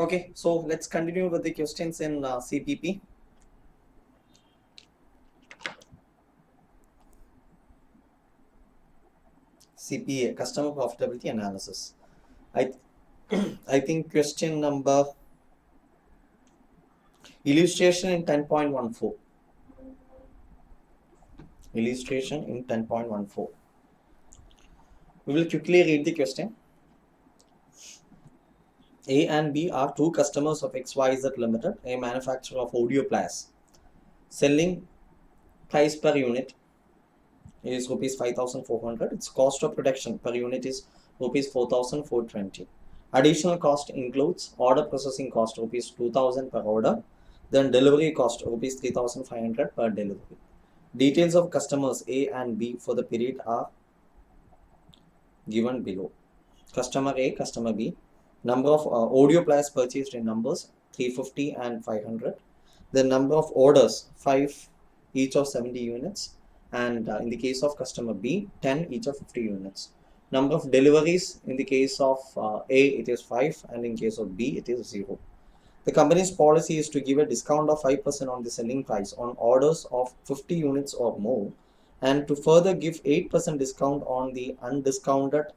Okay, so let's continue with the questions in CPP. CPA, Customer Profitability Analysis. I I think question number illustration in 10.14. Illustration in 10.14. We will quickly read the question. A and B are two customers of XYZ Limited, a manufacturer of audio players. Selling price per unit is rupees 5,400. Its cost of production per unit is rupees 4,420. Additional cost includes order processing cost rupees 2,000 per order, then delivery cost rupees 3,500 per delivery. Details of customers A and B for the period are given below. Customer A, customer B. Number of audio players purchased in numbers 350 and 500. The number of orders 5 each of 70 units, and in the case of customer B 10 each of 50 units. Number of deliveries in the case of A it is 5, and in case of B it is 0. The company's policy is to give a discount of 5% on the selling price on orders of 50 units or more, and to further give 8% discount on the undiscounted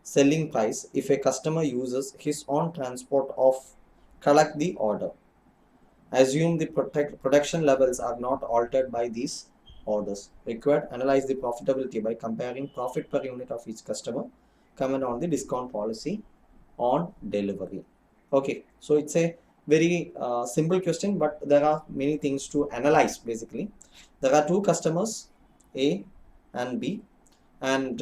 selling price if a customer uses his own transport of collect the order. Assume the production levels are not altered by these orders. Required, analyze the profitability by comparing profit per unit of each customer. Comment on the discount policy on delivery. Okay, so it's a very simple question, but there are many things to analyze. Basically, there are two customers, A and B, and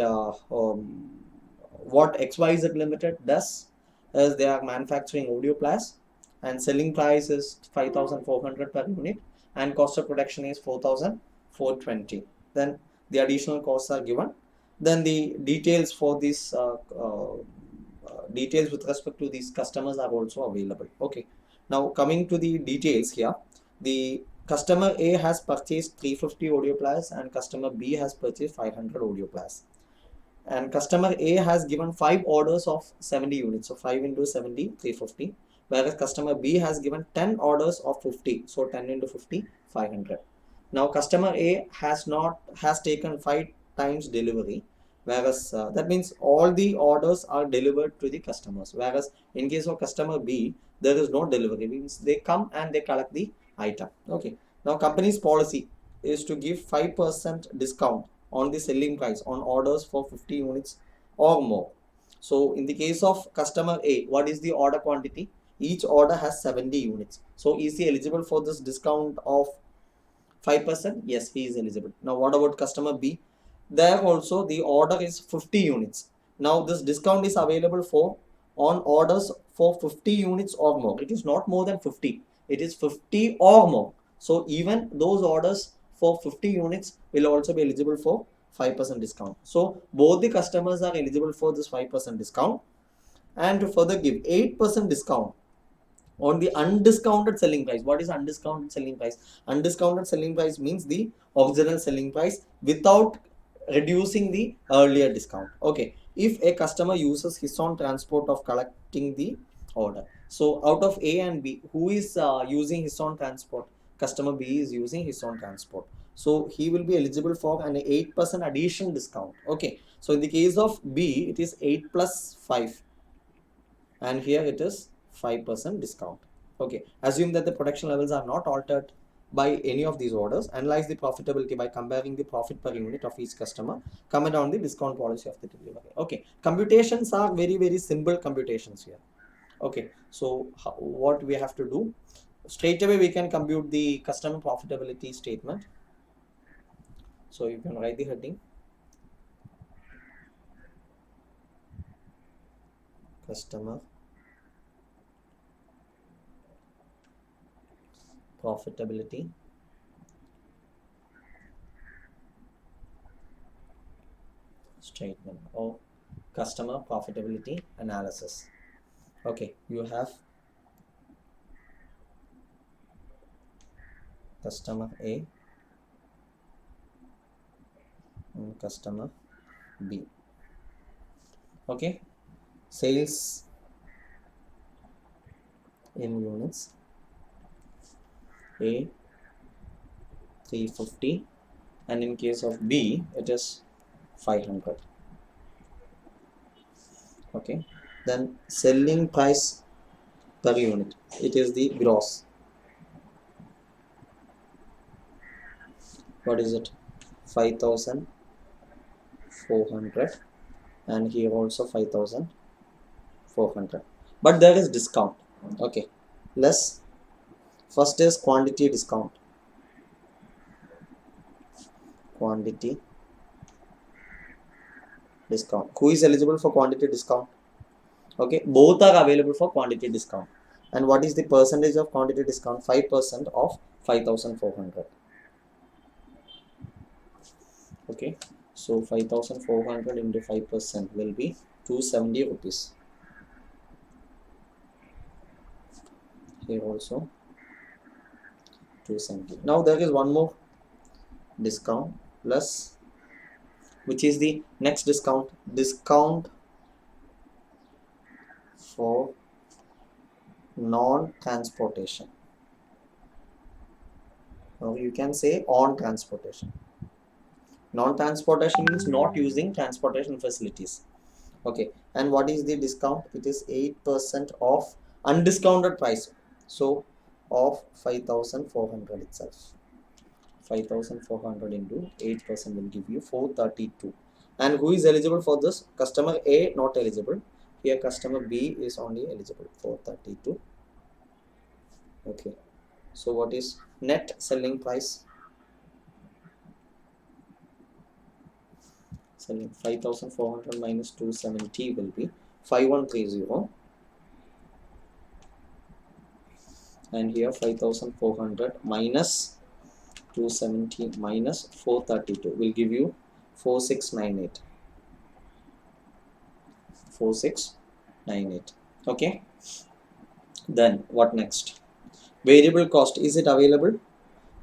what XYZ Limited does is they are manufacturing audio players, and selling price is 5,400 per unit, and cost of production is 4,420. Then the additional costs are given. Then the details for this details with respect to these customers are also available. Okay, now coming to the details here, the customer A has purchased 350 audio players and customer B has purchased 500 audio players, and customer A has given 5 orders of 70 units, so 5 into 70 350, whereas customer B has given 10 orders of 50, so 10 into 50 500. Now customer A has taken 5 times delivery, whereas that means all the orders are delivered to the customers, whereas in case of customer B there is no delivery, means they come and they collect the item. Okay, now company's policy is to give 5% discount on the selling price on orders for 50 units or more. So in the case of customer A, what is the order quantity? Each order has 70 units. So is he eligible for this discount of 5%? Yes, he is eligible. Now what about customer B? There also the order is 50 units. Now this discount is available for on orders for 50 units or more. It is not more than 50. It is 50 or more. So even those orders for 50 units will also be eligible for 5% discount. So both the customers are eligible for this 5% discount, and to further give 8% discount on the undiscounted selling price. What is undiscounted selling price? Undiscounted selling price means the original selling price without reducing the earlier discount. Okay, if a customer uses his own transport of collecting the order. So out of A and B, who is using his own transport? Customer B is using his own transport, so he will be eligible for an 8% addition discount. Okay, so in the case of B it is 8 plus 5, and here it is 5% discount. Okay, assume that the production levels are not altered by any of these orders. Analyze the profitability by comparing the profit per unit of each customer. Comment on the discount policy of the delivery. Okay, computations are very simple computations here. Okay, so what we have to do, straight away we can compute the customer profitability statement. So you can write the heading customer profitability statement or customer profitability analysis. Okay, you have customer A and customer B. Okay, sales in units. A 350, and in case of B it is 500. Okay, then selling price per unit, it is the gross. What is it? 5,400, and here also 5,400, but there is discount. Okay, less. First is quantity discount. Quantity discount. Who is eligible for quantity discount? Okay, both are available for quantity discount. And what is the percentage of quantity discount? 5% of 5,400. Okay, so 5,400 into 5% will be 270 rupees. Here also 270. Now there is one more discount plus, which is the next discount. Discount for non-transportation, or you can say on transportation. Non-transportation means not using transportation facilities. Okay, and what is the discount? It is 8% of undiscounted price. So of 5,400 itself. 5,400 into 8% will give you 432. And who is eligible for this? Customer A not eligible. Here customer B is only eligible. 432. Okay, so what is net selling price? Selling 5,400 minus 270 will be 5,130, and here 5,400 minus 270 minus 432 will give you 4698. 4698. Okay, then what next? Variable cost, is it available?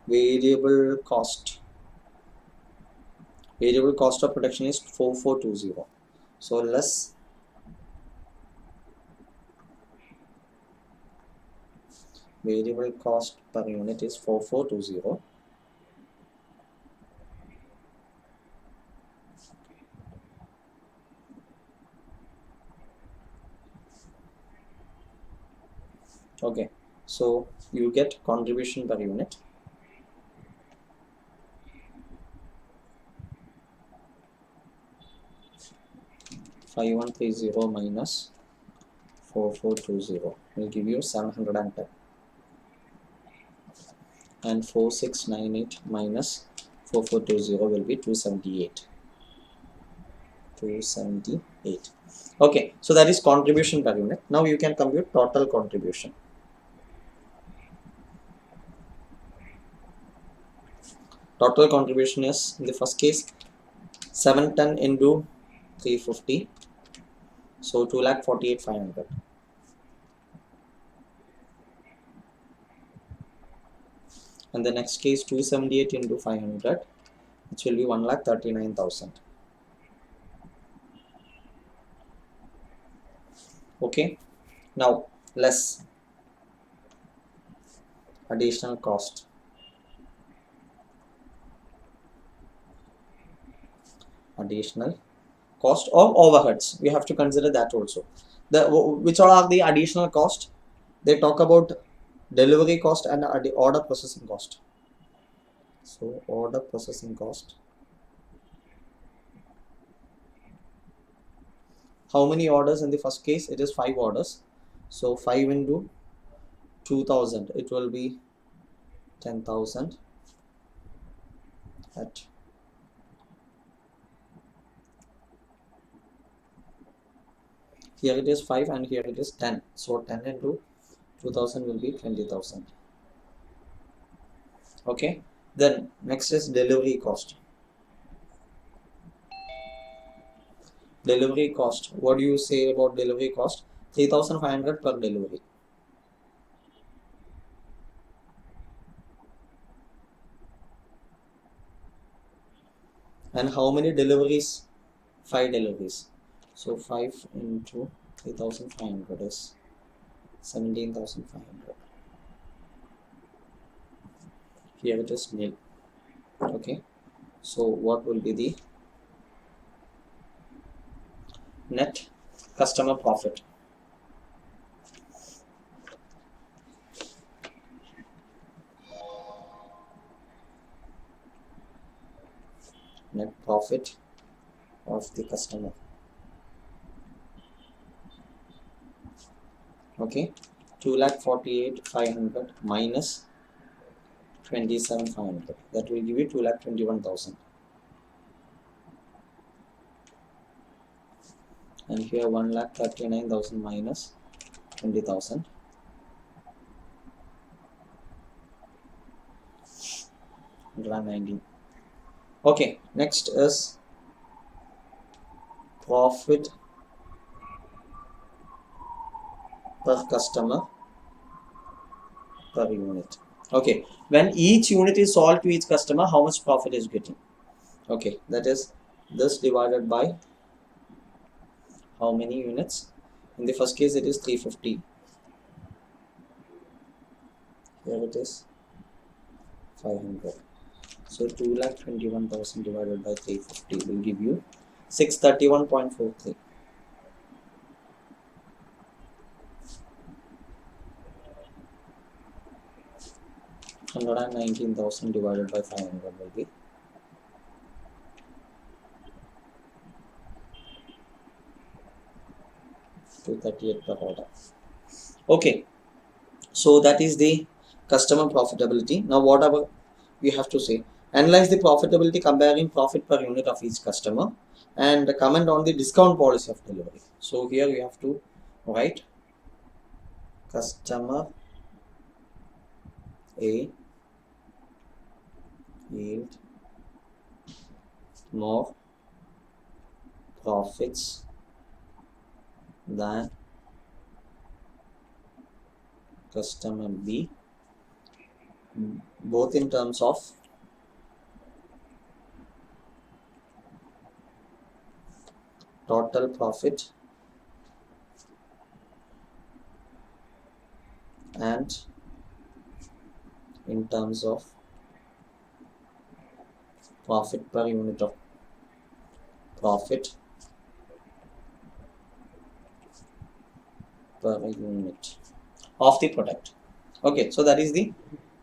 Variable cost of production is 4420. So less variable cost per unit is 4420. Okay, so you get contribution per unit. (5130) minus 4420 will give you 710, and 4698 minus 4420 will be 278. 278. Okay, so that is contribution per unit. Now you can compute total contribution. Total contribution is, in the first case, 710 into 350, so 2,48,500. And the next case, 278 into 500, which will be 1,39,000. Okay, now less additional cost. Additional cost of overheads, we have to consider that also. Which all are the additional cost? They talk about delivery cost and order processing cost. So order processing cost. How many orders in the first case? It is 5 orders. So 5 into 2,000, it will be 10,000 at here it is 5 and here it is 10. So 10 into 2,000 will be 20,000. Okay, then next is delivery cost. Delivery cost, what do you say about delivery cost? 3,500 per delivery. And how many deliveries? 5 deliveries. So 5 into 3,500 is 17,500. Here it is nil. Okay, so what will be the net customer profit? Net profit of the customer. Okay, 2,48,500 minus 27,500. That will give you 2,21,000. And here 1,39,000 minus 20,000. 119. Okay, next is profit per customer per unit. Okay, when each unit is sold to each customer, how much profit is getting? Okay, that is this divided by how many units? In the first case, it is 350. Here it is 500. So 2,21,000 divided by 350 will give you 631.43. 119,000 divided by 500 will be 238 per order. Okay, so that is the customer profitability. Now whatever we have to say, analyze the profitability comparing profit per unit of each customer and comment on the discount policy of delivery. So here we have to write customer A yield more profits than customer B, both in terms of total profit and in terms of profit per unit of profit per unit of the product. Okay, so that is the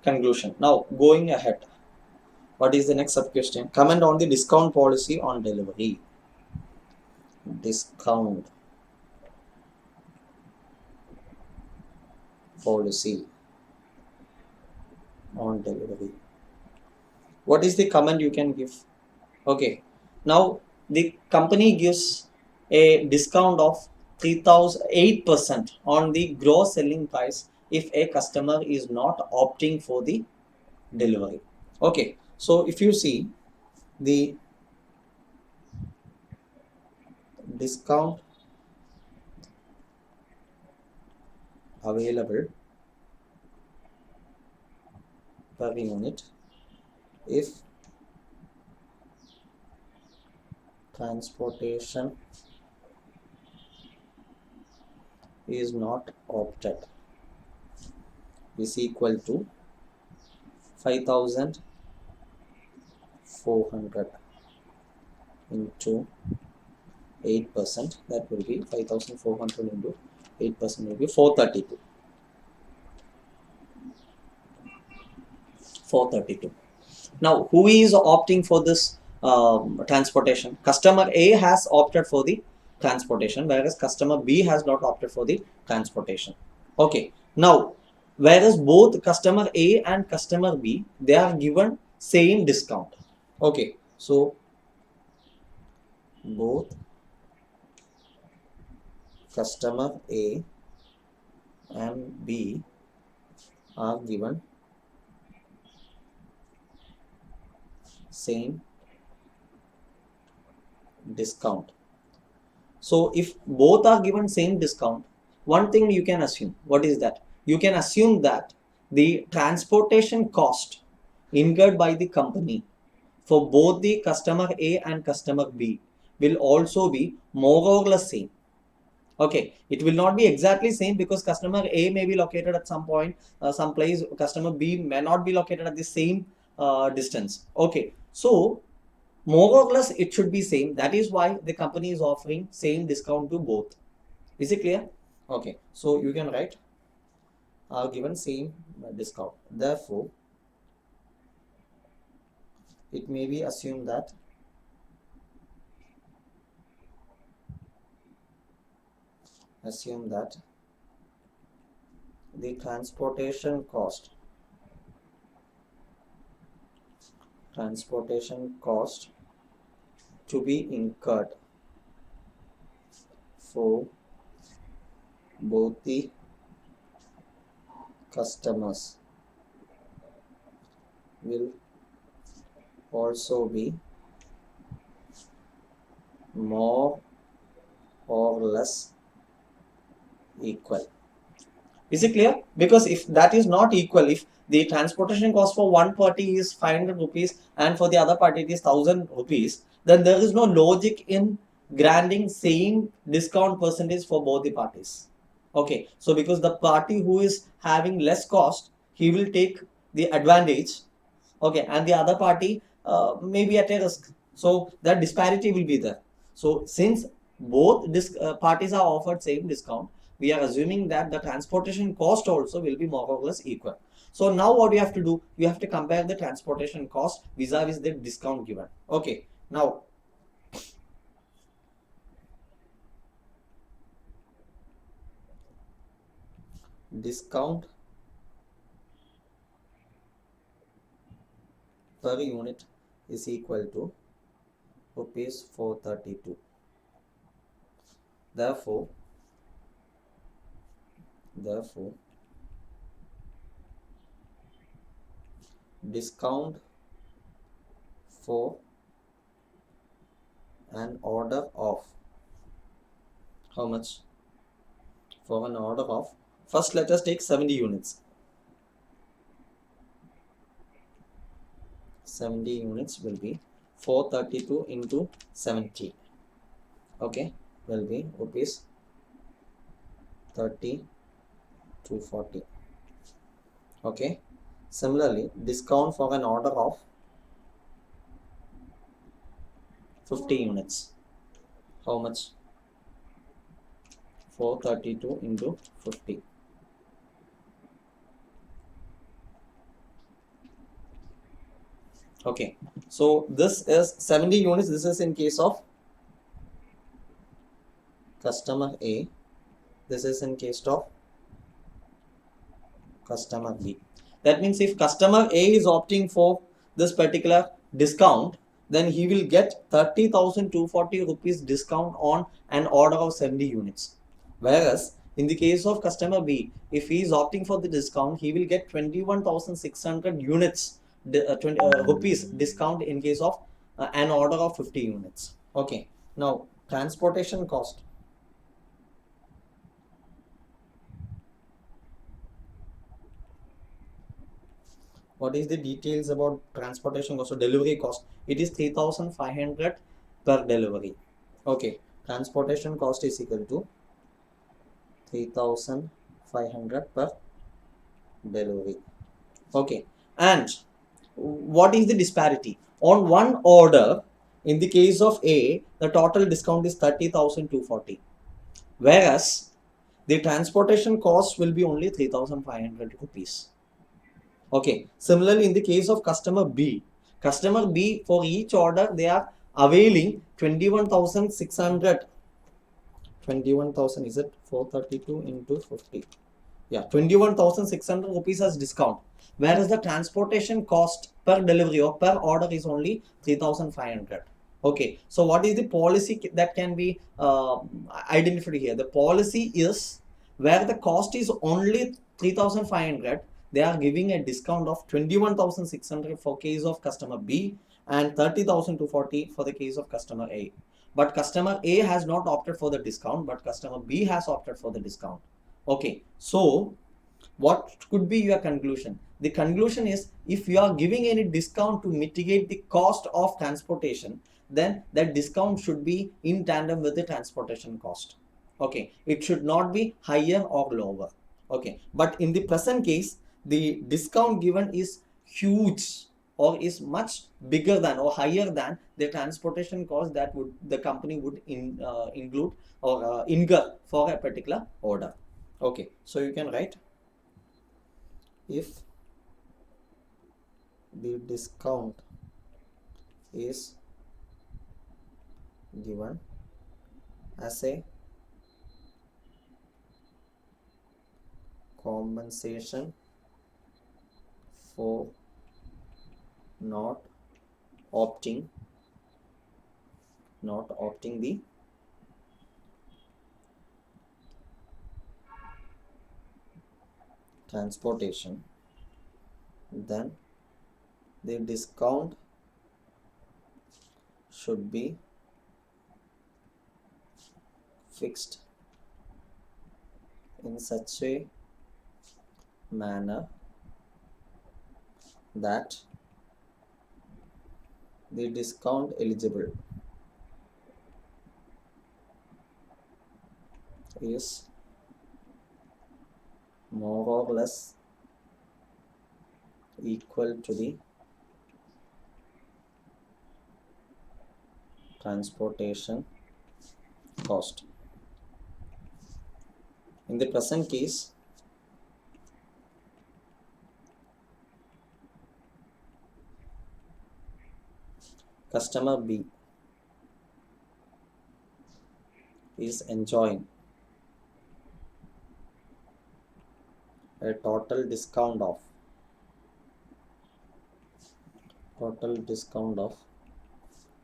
conclusion. Now going ahead, what is the next sub question? Comment on the discount policy on delivery. Discount policy on delivery. What is the comment you can give? Okay, now the company gives a discount of 3,008% on the gross selling price if a customer is not opting for the delivery. Okay, so if you see the discount available per unit if transportation is not opted is equal to 5,400 into 8%. That will be 5,400 into 8% will be 432. 432. Now, who is opting for this transportation? Customer A has opted for the transportation, whereas customer B has not opted for the transportation. Okay. Now, whereas both customer A and customer B, they are given same discount. Okay. So, both customer A and B are given same discount. So if both are given same discount, one thing you can assume, what is that? You can assume that the transportation cost incurred by the company for both the customer A and customer B will also be more or less same. Okay, it will not be exactly same because customer A may be located at some point, some place. Customer B may not be located at the same distance. Okay, so more or less it should be same. That is why the company is offering same discount to both. Is it clear? Okay, so you can write are given same discount. Therefore, it may be assumed that the transportation cost to be incurred for both the customers will also be more or less equal. Is it clear? Because if that is not equal, if the transportation cost for one party is 500 rupees and for the other party it is 1000 rupees, then there is no logic in granting same discount percentage for both the parties. Okay, so because the party who is having less cost, he will take the advantage. Okay, and the other party may be at a risk. So that disparity will be there. So since both parties are offered same discount, we are assuming that the transportation cost also will be more or less equal. So now what you have to do, you have to compare the transportation cost vis-a-vis the discount given. Okay, now discount per unit is equal to rupees 432. Therefore discount for an order of how much? For an order of, first let us take 70 units. 70 units will be 432 into 70. Okay, will be rupees 3240. Okay, similarly discount for an order of 50 units. How much? 432 into 50. Okay, so this is 70 units. This is in case of customer A. This is in case of customer B. That means if customer A is opting for this particular discount, then he will get 30,240 rupees discount on an order of 70 units. Whereas in the case of customer B, if he is opting for the discount, he will get 21,600 units rupees discount in case of an order of 50 units. Okay, now transportation cost. What is the details about transportation cost or delivery cost? It is 3,500 per delivery. Okay, transportation cost is equal to 3,500 per delivery. Okay, and what is the disparity? On one order, in the case of A, the total discount is 30,240, whereas the transportation cost will be only 3,500 rupees. Okay, similarly in the case of customer B for each order they are availing 21,600. 21,000 is it 432 into 50? Yeah, 21,600 rupees as discount, whereas the transportation cost per delivery or per order is only 3,500. Okay, so what is the policy that can be identified here? The policy is where the cost is only 3,500, they are giving a discount of 21,600 for case of customer B and 30,240 for the case of customer A. But customer A has not opted for the discount, but customer B has opted for the discount. Okay, so what could be your conclusion? The conclusion is if you are giving any discount to mitigate the cost of transportation, then that discount should be in tandem with the transportation cost. Okay, it should not be higher or lower. Okay, but in the present case, the discount given is huge or is much bigger than or higher than the transportation cost that would the company would include or incur for a particular order. Okay, so you can write if the discount is given as a compensation for not opting the transportation, then the discount should be fixed in such a manner that the discount eligible is more or less equal to the transportation cost. In the present case, customer B is enjoying a total discount of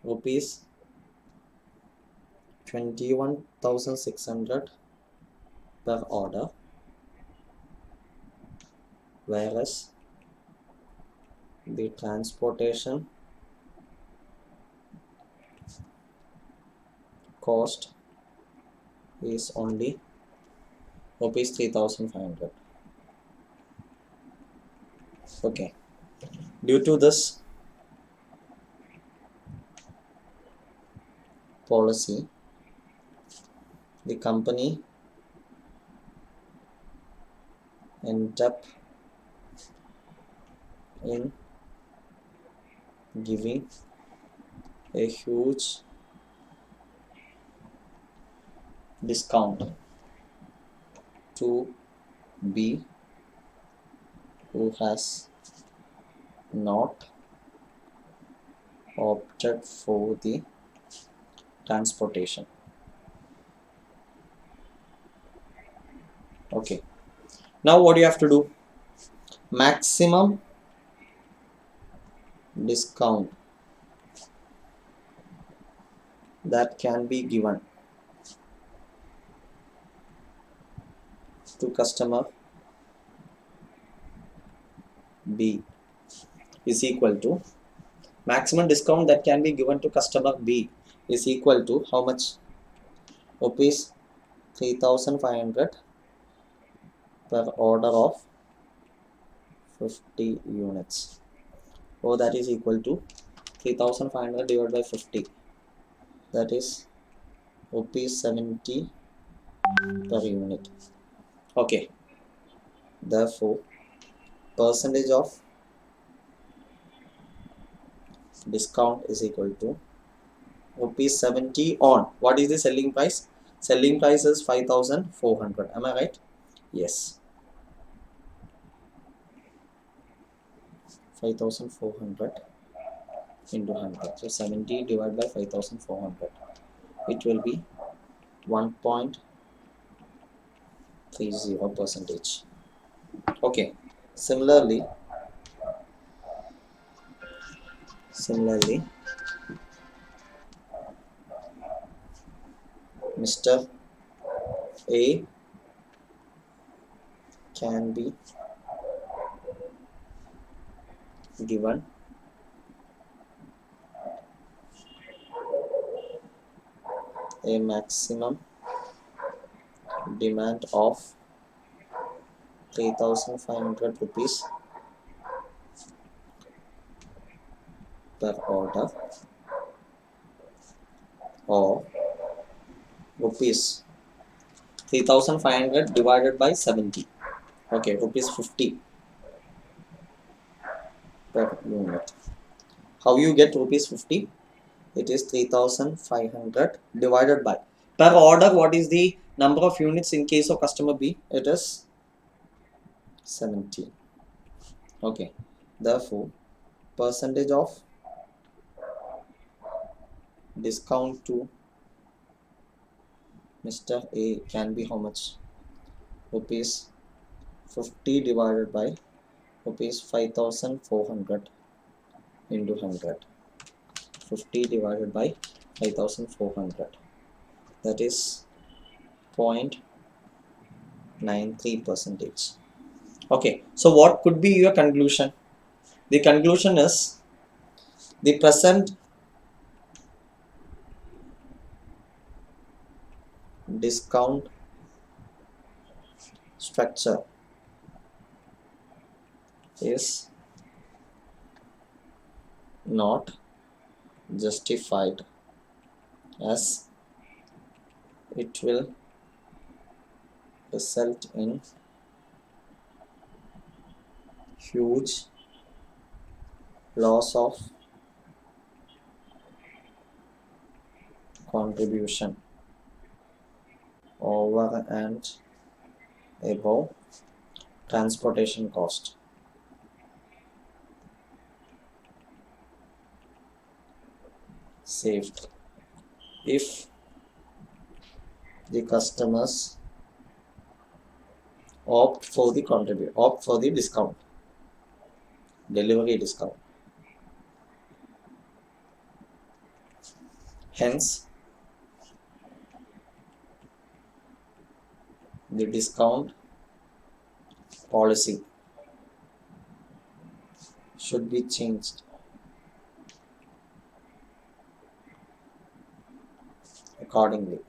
rupees 21,600 per order, whereas the transportation cost is only rupees 3,500. Okay, due to this policy, the company ended up in giving a huge discount to B, who has not opted for the transportation. Okay, now what do you have to do? Maximum discount that can be given to customer B is equal to maximum discount that can be given to customer B is equal to how much? Rupees 3,500 per order of 50 units. So that is equal to 3,500 divided by 50, that is rupees 70 per unit. Okay, therefore percentage of discount is equal to rupees 70 on what is the selling price? Selling price is 5,400. Am I right? Yes, 5,400 into 100. So 70 divided by 5,400. It will be 1.30%. Okay. Similarly, Mr. A can be given a maximum demand of 3,500 rupees per order, or rupees 3,500 divided by 70. Okay, rupees 50 per unit. How you get rupees 50? It is 3,500 divided by, per order, what is the number of units in case of customer B? It is 17. Okay, therefore percentage of discount to Mr. A can be how much? Rupees 50 divided by rupees 5,400 into 100. 50 divided by 5,400, that is 0.93 percentage. Okay, so what could be your conclusion? The conclusion is the present discount structure is not justified, as it will result in huge loss of contribution over and above transportation cost. Saved if the customers opt for the discount, delivery discount. Hence, the discount policy should be changed accordingly.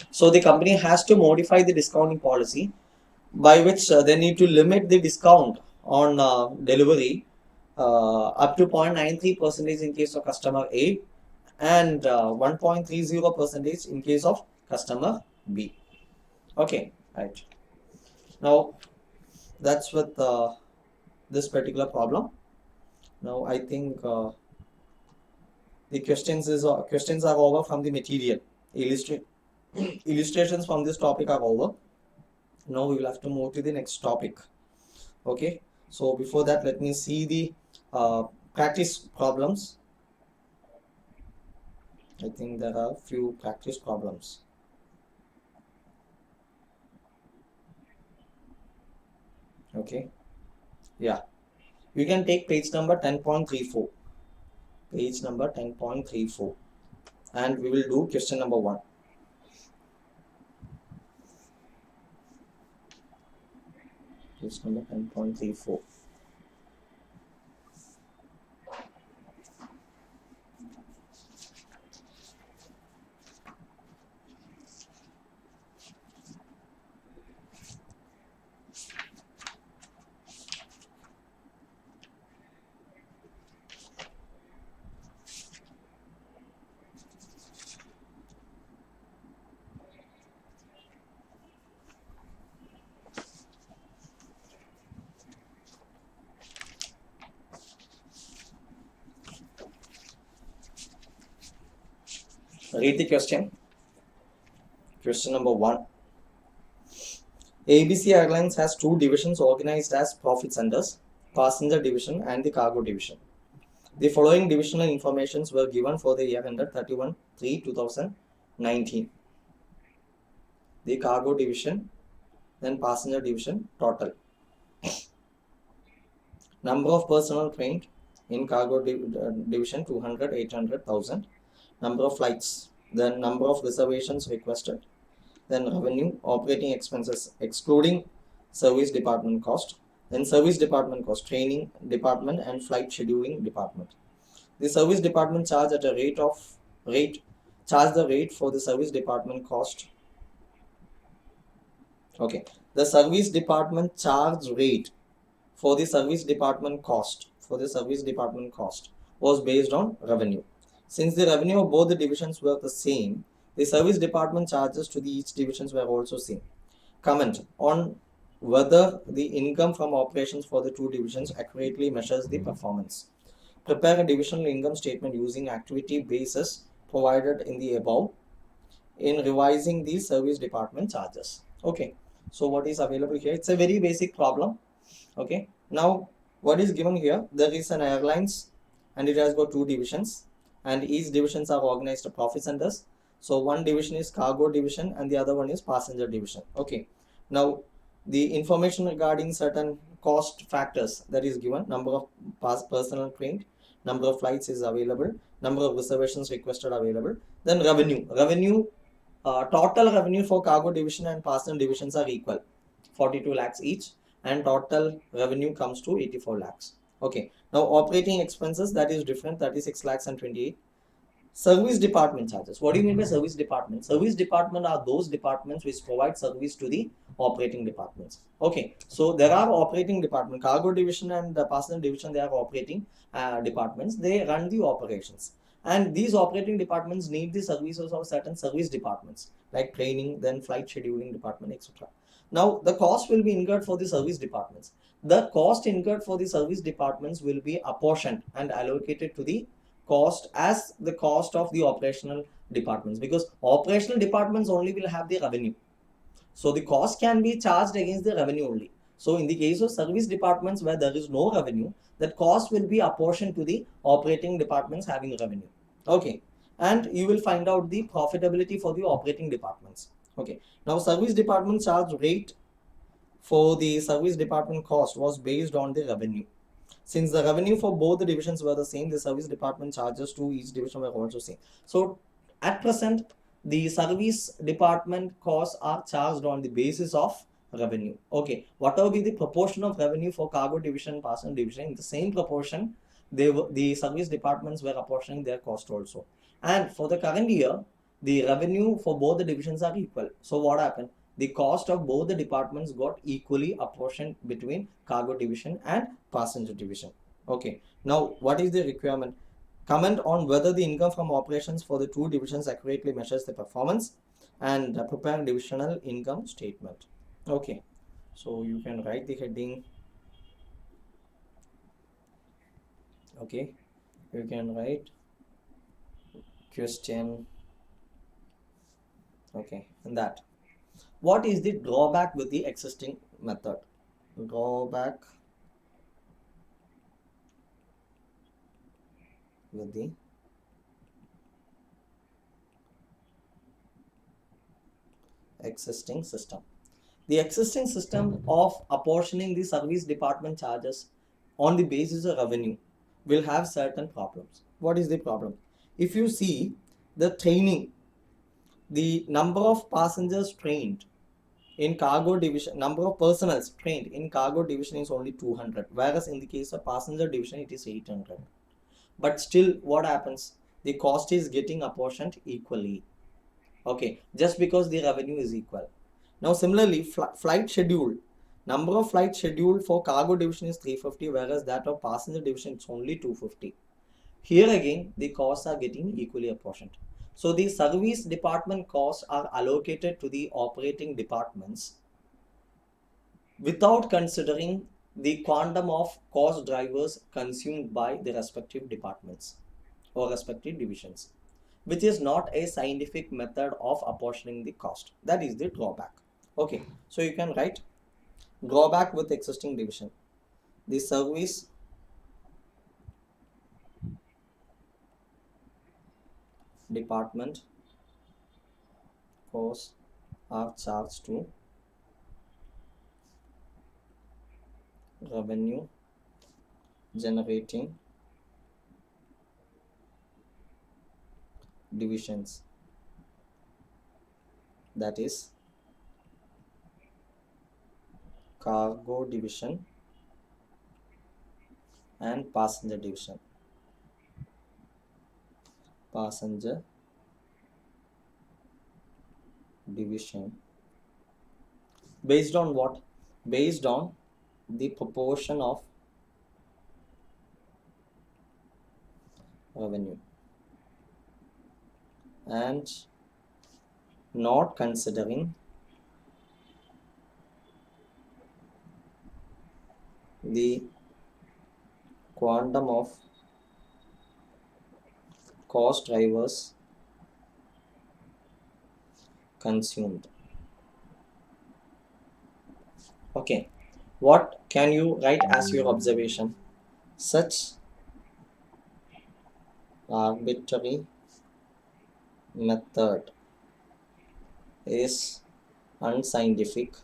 So the company has to modify the discounting policy, by which they need to limit the discount on delivery up to 0.93 percentage in case of customer A, and 1.30 percentage in case of customer B. Okay, right. Now that's with this particular problem. Now I think the questions are over from the material. Illustrations from this topic are over. Now we will have to move to the next topic. Okay, so before that, let me see the practice problems. I think there are few practice problems. Okay, yeah, you can take page number 10.34. Page number 10.34, and we will do question number 1. Page number 10.34. Read the question. Question number 1. ABC Airlines has 2 divisions organized as profit centers: passenger division and the cargo division. The following divisional informations were given for the year ended 31/3/2019. The cargo division, then passenger division total. Number of personnel trained in cargo division 200, 800, 1000. Number of flights, then number of reservations requested, then revenue, operating expenses excluding service department cost, then service department cost, training department and flight scheduling department. The service department charge at a rate the rate for the service department cost. Okay, the service department charge rate for the service department cost was based on revenue. Since the revenue of both the divisions were the same, the service department charges to the each divisions were also same. Comment on whether the income from operations for the two divisions accurately measures the performance. Prepare a divisional income statement using activity basis provided in the above in revising the service department charges. Okay, so what is available here? It's a very basic problem. Okay, now what is given here? There is an airlines and it has got two divisions, and each divisions are organized to profit centers. So one division is cargo division and the other one is passenger division. Okay, now the information regarding certain cost factors that is given: number of personnel trained, number of flights is available, number of reservations requested available. Then revenue total revenue for cargo division and passenger divisions are equal, 42 lakhs each, and total revenue comes to 84 lakhs. Okay, now operating expenses, that is different, 36 lakhs and 28. Service department charges. What do you mean by service department? Service department are those departments which provide service to the operating departments. Okay, so there are operating department, cargo division and the passenger division, they are operating departments. They run the operations, and these operating departments need the services of certain service departments like training, then flight scheduling department, etc. Now the cost will be incurred for the service departments. The cost incurred for the service departments will be apportioned and allocated to the cost as the cost of the operational departments, because operational departments only will have the revenue, so the cost can be charged against the revenue only. So in the case of service departments where there is no revenue, that cost will be apportioned to the operating departments having revenue. Okay, and you will find out the profitability for the operating departments. Okay, now service department charge rate for the service department cost was based on the revenue. Since the revenue for both the divisions were the same, the service department charges to each division were also same. So at present, the service department costs are charged on the basis of revenue. Okay, whatever be the proportion of revenue for cargo division, passenger division, in the same proportion, the service departments were apportioning their cost also. And for the current year, the revenue for both the divisions are equal. So what happened? The cost of both the departments got equally apportioned between cargo division and passenger division. Okay, now what is the requirement? Comment on whether the income from operations for the two divisions accurately measures the performance, and prepare divisional income statement. Okay, so you can write the heading. Okay, you can write question. Okay, and that. What is the drawback with the existing method? Drawback with the existing system. The existing system of apportioning the service department charges on the basis of revenue will have certain problems. What is the problem? If you see the training, the number of passengers trained in cargo division, number of personnel trained in cargo division is only 200, whereas in the case of passenger division it is 800. But still, what happens? The cost is getting apportioned equally. Okay, just because the revenue is equal. Now similarly, flight schedule, number of flights scheduled for cargo division is 350, whereas that of passenger division it's only 250. Here again, the costs are getting equally apportioned. So the service department costs are allocated to the operating departments without considering the quantum of cost drivers consumed by the respective departments or respective divisions, which is not a scientific method of apportioning the cost. That is the drawback. Okay, so you can write drawback with existing division. The service department costs are charged to revenue generating divisions, that is cargo division and passenger division. Passenger division, based on what? Based on the proportion of revenue. and not considering the quantum of cost drivers consumed. Okay, what can you write as your observation? Such arbitrary method is unscientific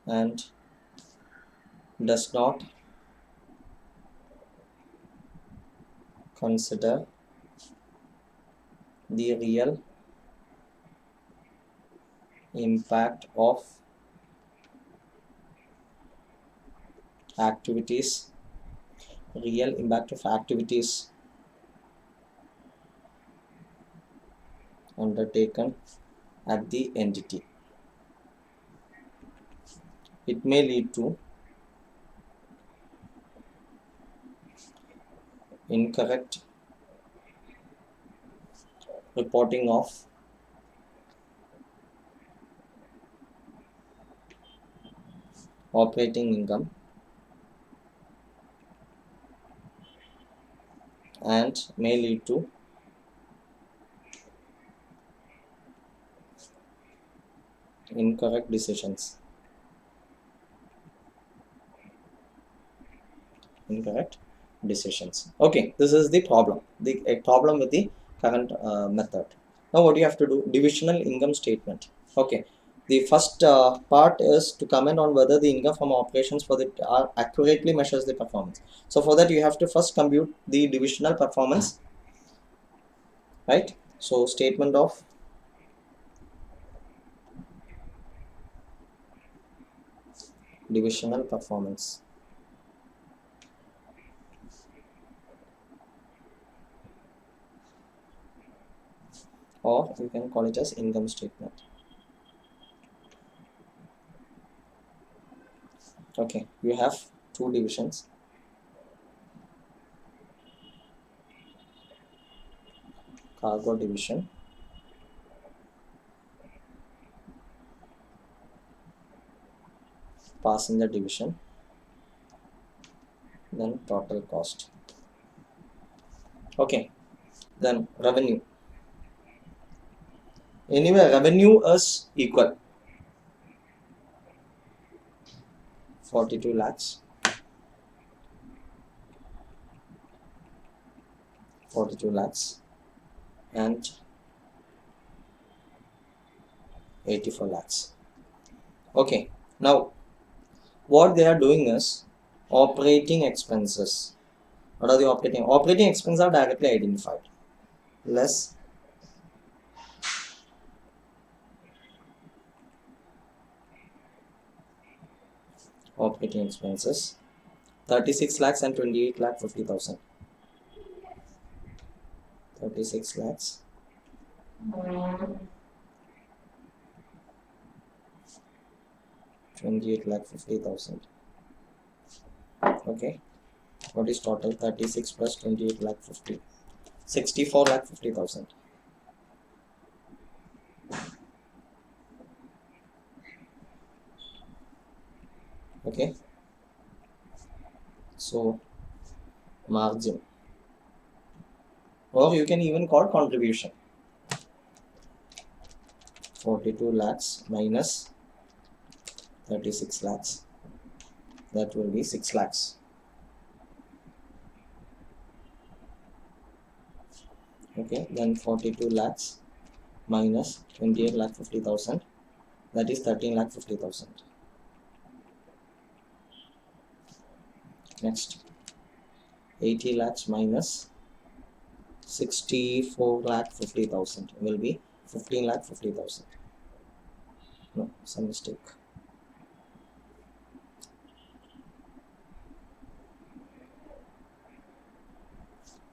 and does not consider the real impact of activities undertaken at the entity. It may lead to incorrect reporting of operating income and may lead to incorrect decisions. Okay, this is the problem, a problem with the current method. Now what you have to do, divisional income statement. Okay, the first part is to comment on whether the income from operations for the accurately measures the performance. So for that you have to first compute the divisional performance, right? So statement of divisional performance, or you can call it as income statement. Okay, you have two divisions, cargo division passenger division, then total cost. Okay, then revenue. Anyway, revenue is equal 42 lakhs, 42 lakhs and 84 lakhs. Okay, now what they are doing is operating expenses. What are the operating expenses are directly identified, less operating expenses 36 lakhs and 28 lakh 50,000. 36 lakhs 28 lakh 50,000. Okay, what is total? 36 plus 28 lakh 50, 64 lakh 50,000. Okay, so margin, or you can even call contribution, 42 lakhs minus 36 lakhs, that will be 6 lakhs. Okay, then 42 lakhs minus 28 lakh 50,000, that is 13 lakh 50,000. Next, 80 lakhs minus 64 lakh 50,000 will be 15 lakh 50,000. No, some mistake.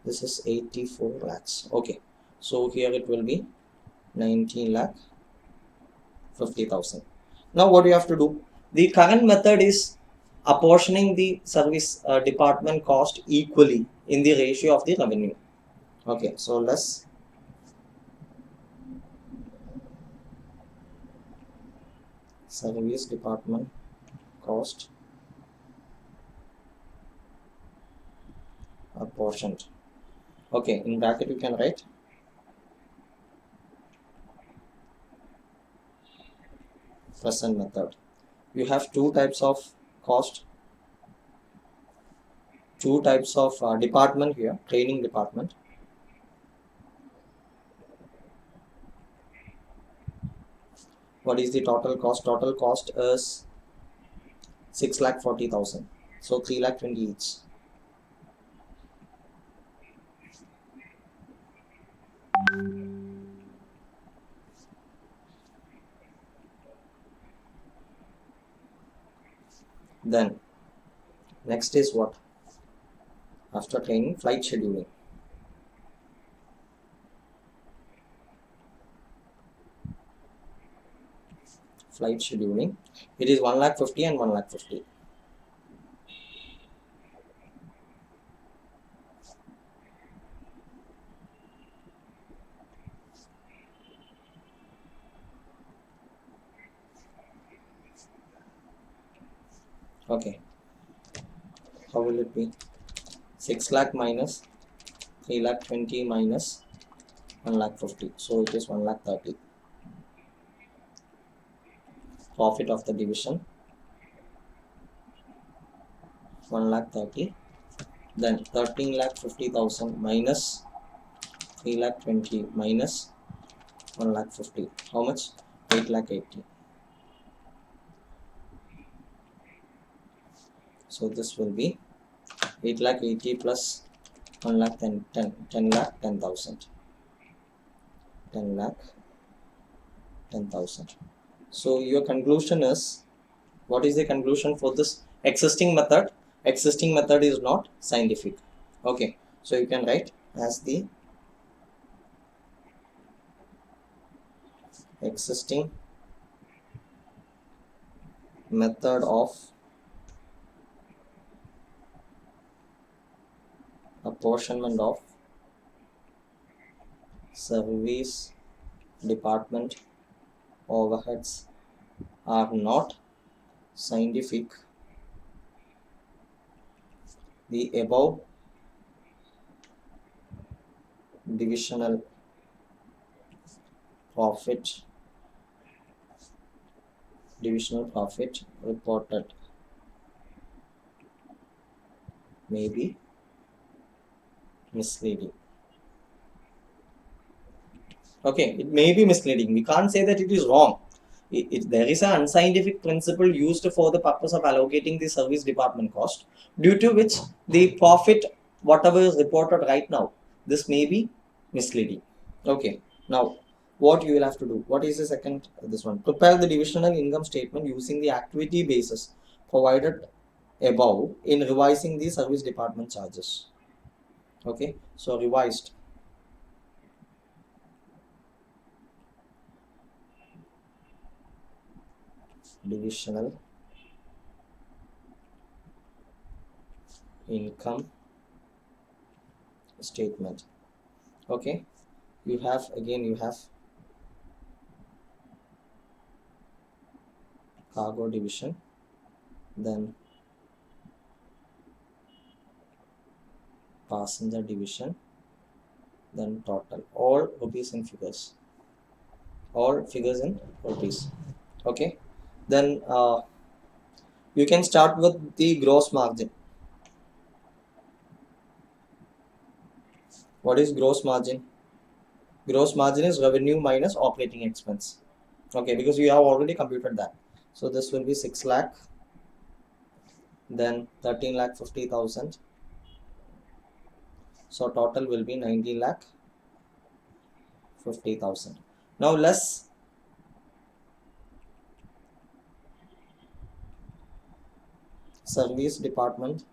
This is 84 lakhs. Okay, so here it will be 19 lakh 50,000. Now what you have to do, the current method is apportioning the service department cost equally in the ratio of the revenue. Okay, so less service department cost apportioned. Okay, in bracket you can write present method. You have two types of cost, two types of department here, training department. What is the total cost? Total cost is 6,40,000. So 3,20,000 each. Then next is what? After training, flight scheduling. Flight scheduling. It is 1,50,000 and 1,50,000. Okay. How will it be? 6 lakh minus 3,20,000 minus 1,50,000. So it is 1,30,000. Profit of the division 1,30,000. Then 13,50,000 minus 3,20,000 minus 1,50,000. How much? 8,80,000. So this will be 8,80,000 plus 1,10,000, 10,10,000. 10,10,000. So your conclusion is, what is the conclusion for this existing method? Existing method is not scientific. Okay, so you can write as the existing method of apportionment of service department overheads are not scientific. The above divisional profit reported may be misleading. Okay, it may be misleading. We can't say that it is wrong. There is an unscientific principle used for the purpose of allocating the service department cost, due to which the profit, whatever is reported right now, this may be misleading. Okay, now what you will have to do? What is the second? This one. Prepare the divisional income statement using the activity basis provided above in revising the service department charges. Okay, so revised divisional income statement. Okay, you have cargo division, then passenger division, then total, all rupees in figures, all figures in rupees. Okay, then you can start with the gross margin. What is gross margin? Gross margin is revenue minus operating expense. Okay, because you have already computed that. So this will be 6 lakh, then 13,50,000. So total will be 19,50,000. Now less service department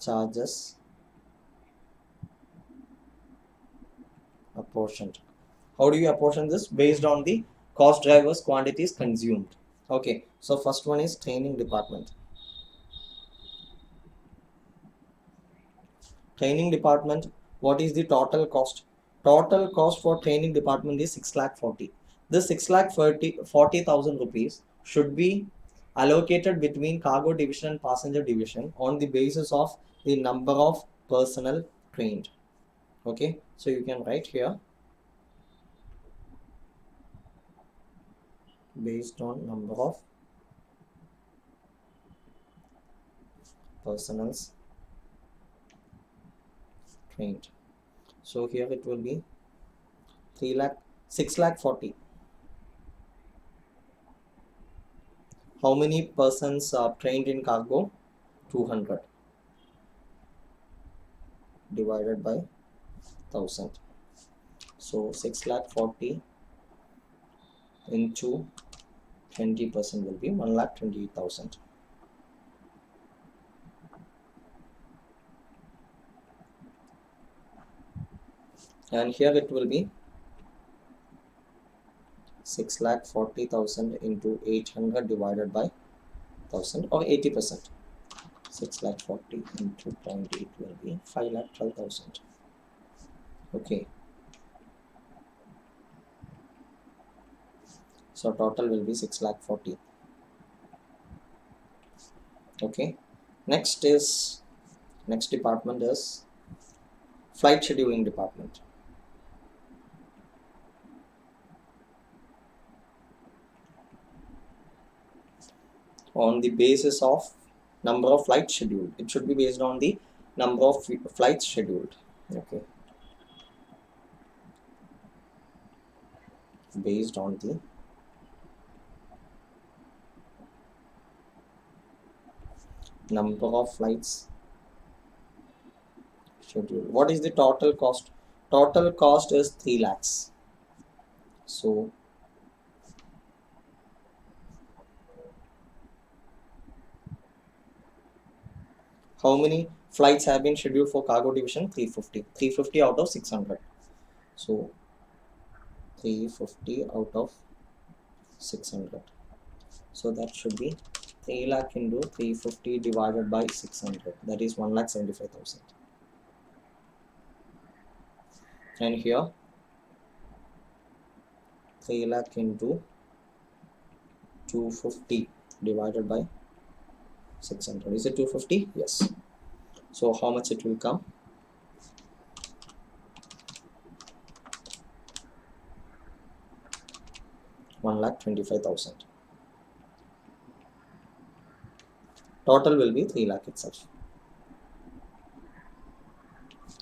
charges apportioned. How do you apportion this? Based on the cost drivers quantities consumed. Okay, so first one is training department. Training department What is the total cost? Total cost for training department is 6 lakh 40. This 6 lakh 40,000 rupees should be allocated between cargo division and passenger division on the basis of the number of personnel trained. Okay, so you can write here based on number of personnel trained. So here it will be 3 lakh 6 lakh 40. How many persons are trained in cargo? 200 divided by 1000. So 6 lakh 40 into 20% will be 1,28,000. And here it will be 6 lakh 40,000 into 800 divided by 1000 or 80%. 6 lakh 40 into 0.8 will be 5 lakh 12,000. Okay. So total will be 6 lakh 40. Okay. Next department is flight scheduling department. On the basis of number of flights scheduled. It should be based on the number of flights scheduled. Okay. Based on the number of flights scheduled. What is the total cost? Total cost is 3 lakhs. So how many flights have been scheduled for cargo division? 350. 350 out of 600. So 350 out of 600. So that should be 3 lakh into 350 divided by 600. That is 1,75,000. And here 3 lakh into 250 divided by 600. Is it 250? Yes. So how much it will come? 1,25,000. Total will be 3 lakh itself.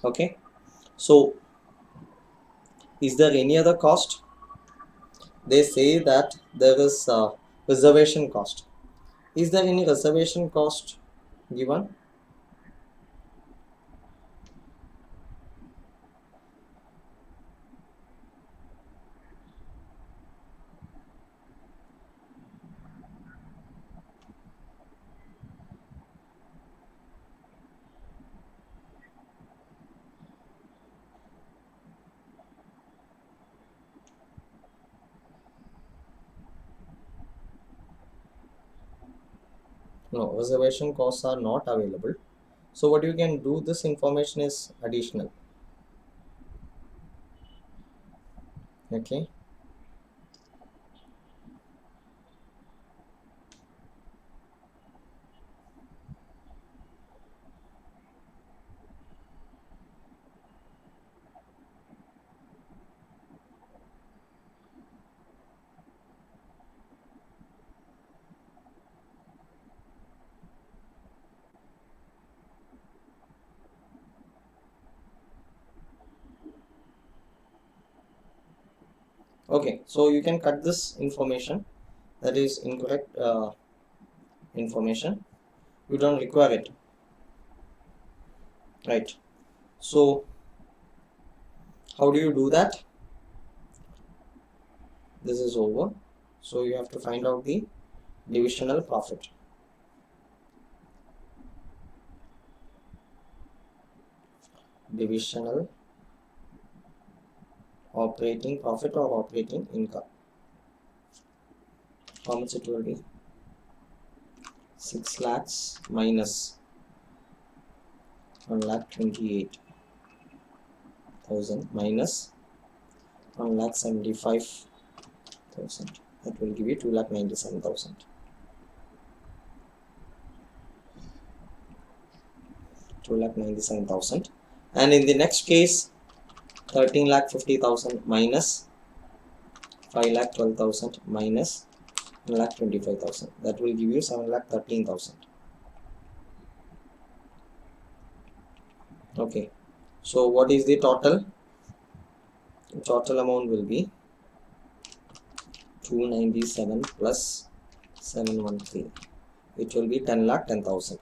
Okay. So is there any other cost? They say that there is a reservation cost. Is there any reservation cost given? No, reservation costs are not available. So what you can do, this information is additional. Okay. Okay, so you can cut this information. That is incorrect information. You don't require it. Right. So how do you do that? This is over. So you have to find out the divisional profit. Divisional operating profit or operating income. How much it will be? 6 lakhs minus 1,28,000 thousand minus 1,75,000. That will give you 2,97,000. 2,97,000. And in the next case, 13,50,000 minus 5,12,000 minus 1,25,000. That will give you 7,13,000. Okay. So what is the total? The total amount will be 297 plus 713. It will be 10,10,000.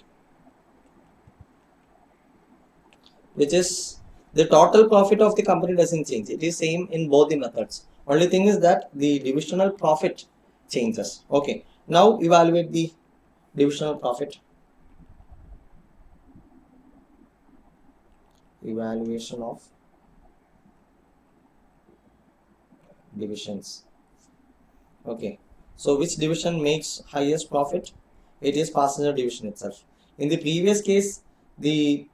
Which is the total profit of the company doesn't change. It is same in both the methods. Only thing is that the divisional profit changes. Okay. Now evaluate the divisional profit. Evaluation of divisions. Okay. So which division makes highest profit? It is passenger division itself. In the previous case, the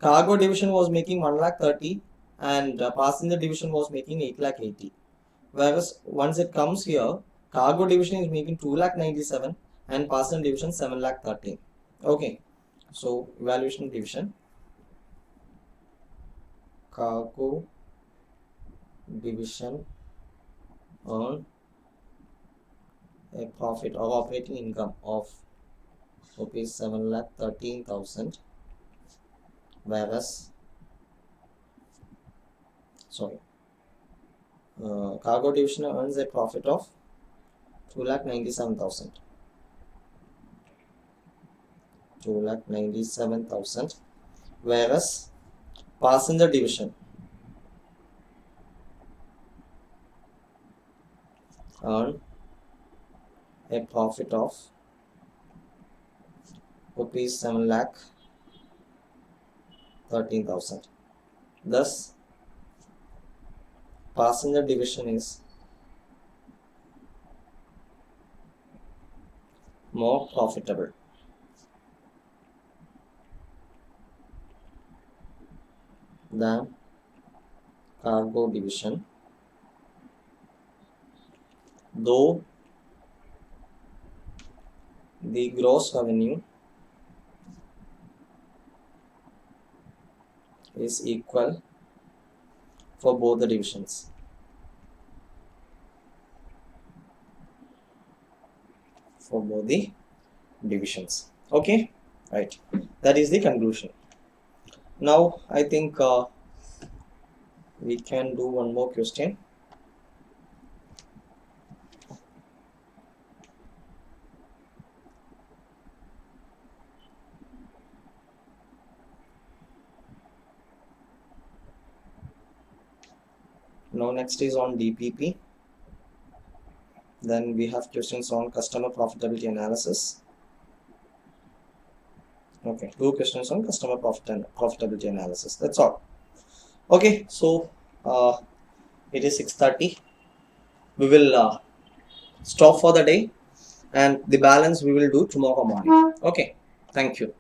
cargo division was making 1,30,000 and passenger division was making 8,80,000. Whereas once it comes here, cargo division is making 2,97,000 and passenger division 7,13,000. Okay, so evaluation division, cargo division earn a profit or operating income of rupees 7,13,000, whereas cargo division earns a profit of 2,97,000. 2,97,000, whereas passenger division earn a profit of rupees 7,13,000. Thus, passenger division is more profitable than cargo division, though the gross revenue is equal for both the divisions. Okay, right, that is the conclusion. Now I think we can do one more question. Now next is on DPP. Then we have questions on customer profitability analysis. Okay, 2 questions on customer profit and profitability analysis. That's all. Okay, so it is 6:30. We will stop for the day, and the balance we will do tomorrow morning. Okay, thank you.